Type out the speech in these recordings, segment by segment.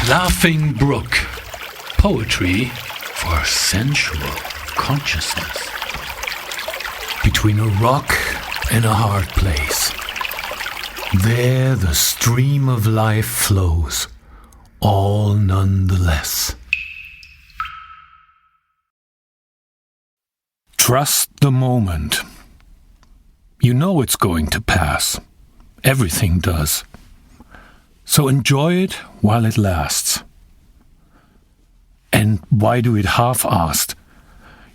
Laughing Brook. Poetry for sensual consciousness. Between a rock and a hard place, there the stream of life flows, all nonetheless. Trust the moment. You know it's going to pass. Everything does. So enjoy it while it lasts. And why do it half-assed?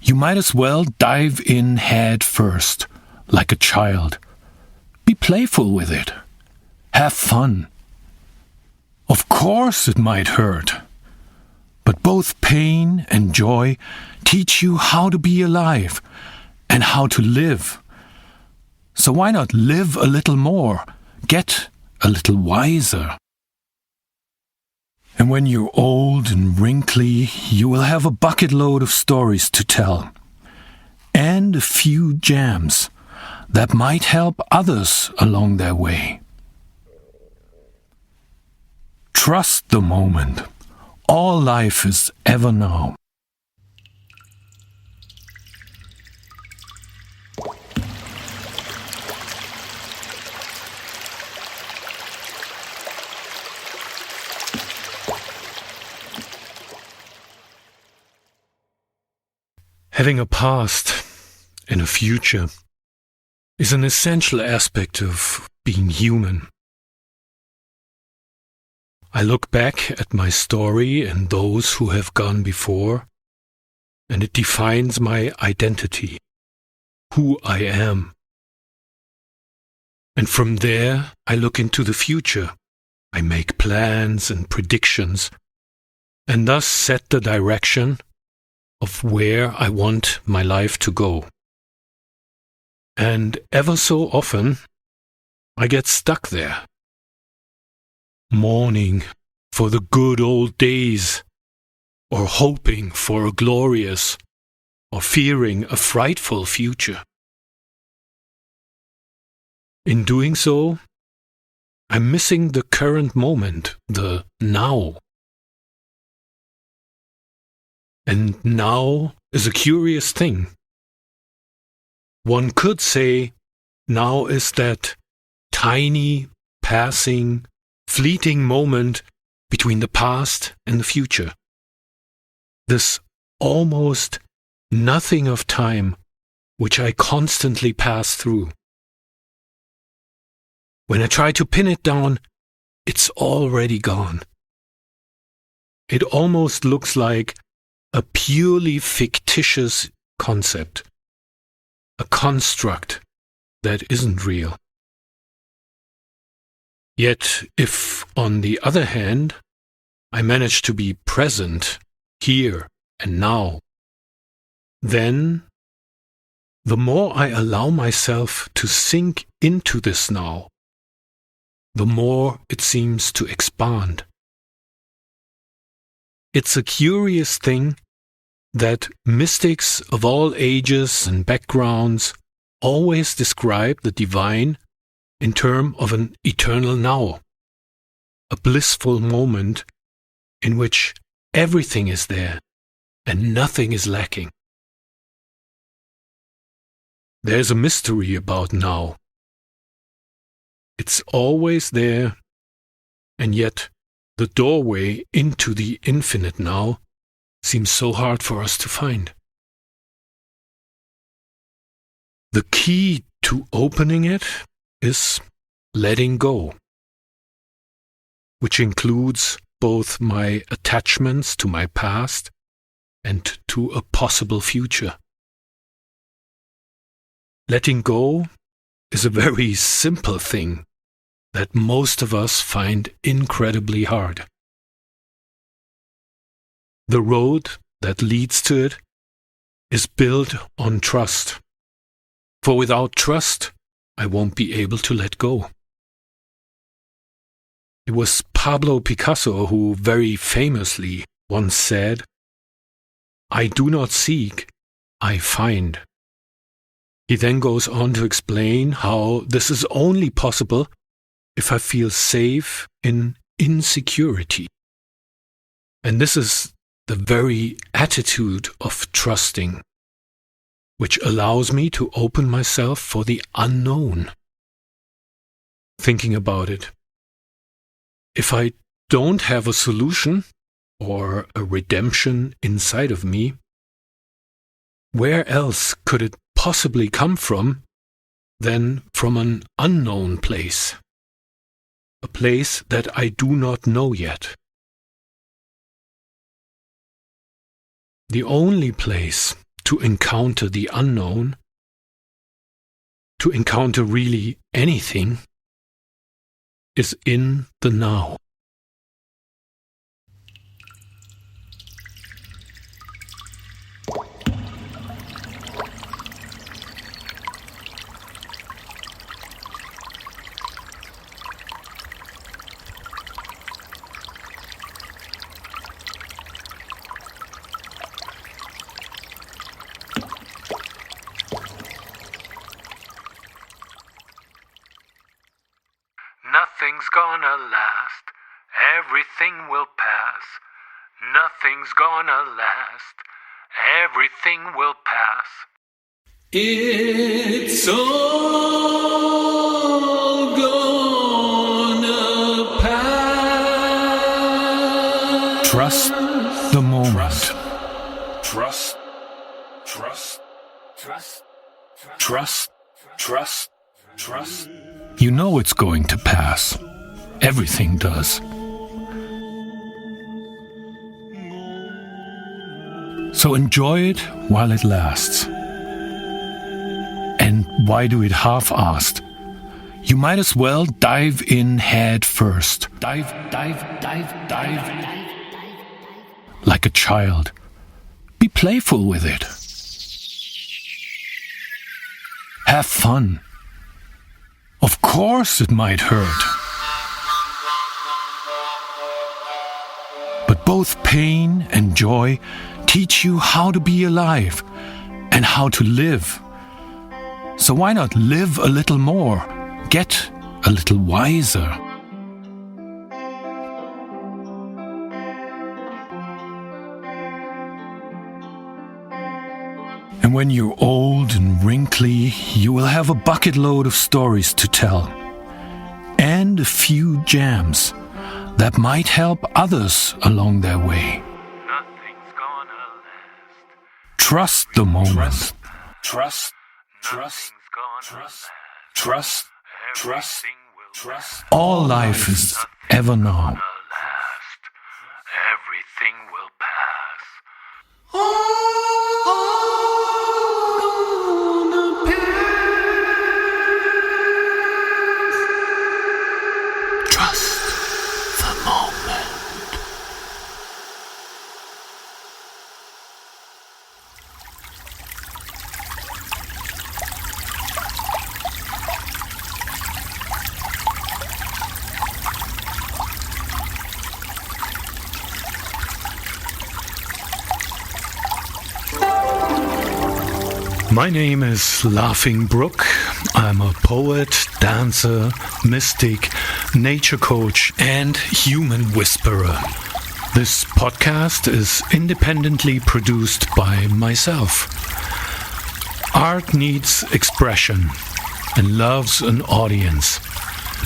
You might as well dive in head first, like a child. Be playful with it. Have fun. Of course it might hurt. But both pain and joy teach you how to be alive and how to live. So why not live a little more, get a little wiser? And when you're old and wrinkly, you will have a bucket load of stories to tell. And a few gems that might help others along their way. Trust the moment. All life is ever now. Having a past and a future is an essential aspect of being human. I look back at my story and those who have gone before, and it defines my identity, who I am. And from there, I look into the future. I make plans and predictions, and thus set the direction of where I want my life to go. And ever so often, I get stuck there, mourning for the good old days, or hoping for a glorious, or fearing a frightful future. In doing so, I'm missing the current moment, the now. And now is a curious thing. One could say now is that tiny, passing, fleeting moment between the past and the future. This almost nothing of time which I constantly pass through. When I try to pin it down, it's already gone. It almost looks like a purely fictitious concept, a construct that isn't real. Yet, if, on the other hand, I manage to be present, here and now, then, the more I allow myself to sink into this now, the more it seems to expand. It's a curious thing that mystics of all ages and backgrounds always describe the divine in terms of an eternal now, a blissful moment in which everything is there and nothing is lacking. There's a mystery about now. It's always there, and yet the doorway into the infinite now seems so hard for us to find. The key to opening it is letting go, which includes both my attachments to my past and to a possible future. Letting go is a very simple thing that most of us find incredibly hard. The road that leads to it is built on trust. For without trust, I won't be able to let go. It was Pablo Picasso who very famously once said, "I do not seek, I find." He then goes on to explain how this is only possible if I feel safe in insecurity. And this is the very attitude of trusting, which allows me to open myself for the unknown. Thinking about it, if I don't have a solution or a redemption inside of me, where else could it possibly come from than from an unknown place? A place that I do not know yet. The only place to encounter the unknown, to encounter really anything, is in the now. Nothing's gonna last, everything will pass. Nothing's gonna last, everything will pass. It's all gonna pass. Trust the moment. Trust. You know it's going to pass. Everything does. So enjoy it while it lasts. And why do it half-assed? You might as well dive in head first. Dive. Like a child. Be playful with it. Have fun. Of course it might hurt. But both pain and joy teach you how to be alive and how to live. So why not live a little more, get a little wiser? And when you're old and wrinkly, you will have a bucket load of stories to tell. And a few gems that might help others along their way. Nothing's gonna last. Trust the moment. Nothing's gonna last. Trust. Everything will pass. All life is ever now. Gonna last. Everything will pass. Trust the moment. My name is Laughing Brook. I'm a poet, dancer, mystic, nature coach, and human whisperer. This podcast is independently produced by myself. Art needs expression and loves an audience.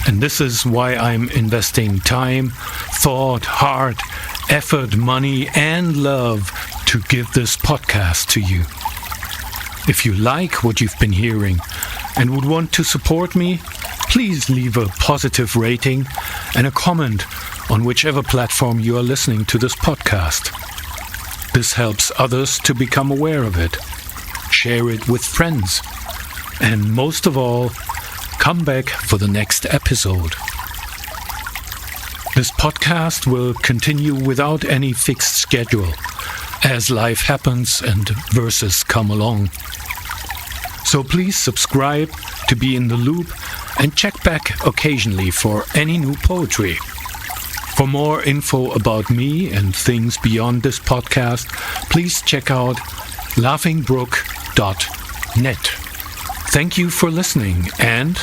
And this is why I'm investing time, thought, heart, effort, money, and love to give this podcast to you. If you like what you've been hearing and would want to support me, please leave a positive rating and a comment on whichever platform you are listening to this podcast. This helps others to become aware of it. Share it with friends. And most of all, come back for the next episode. This podcast will continue without any fixed schedule, as life happens and verses come along. So please subscribe to be in the loop and check back occasionally for any new poetry. For more info about me and things beyond this podcast, please check out laughingbrook.net. Thank you for listening and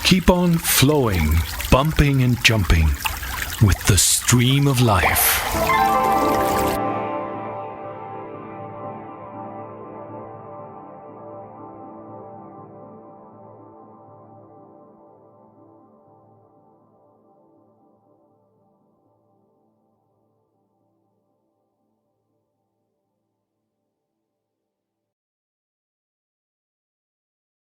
keep on flowing, bumping and jumping with the stream of life.